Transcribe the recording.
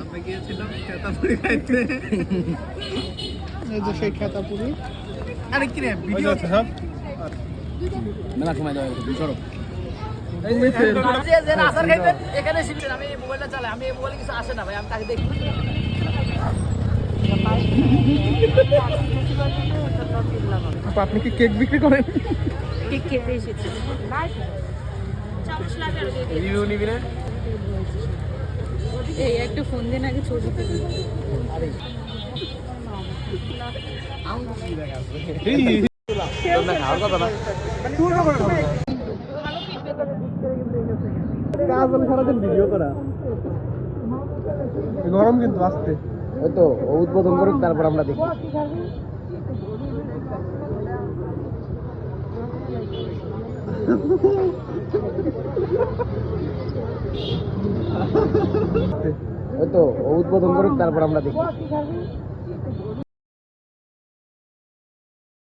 আমরা গিয়েছিলাম খেতাপুরি খাইতে। এই যে সেই খেতাপুরি। আরে কি রে ভিডিও আছে সব? মেলা সময় দেওয়া হয়েছে সরব। এখানে আমি মোবাইলটা চালাই, আমি এই মোবাইলে কিছু আসে না ভাই, আমি তাকে দেখি। আপনি কি কেক বিক্রি করেন? কেক খেতে এসেছি। রিভিউ নিবি না? এই একটা ফোন দিন আগে ছবি তুলি। খাওয়ার কথা না। সারাদিন ভিডিও করা গরম কিন্তু আসতে। ওই তো উদ্বোধন করুক তারপর আমরা দেখি। ওই তো উদ্বোধন করুক তারপর আমরা দেখি।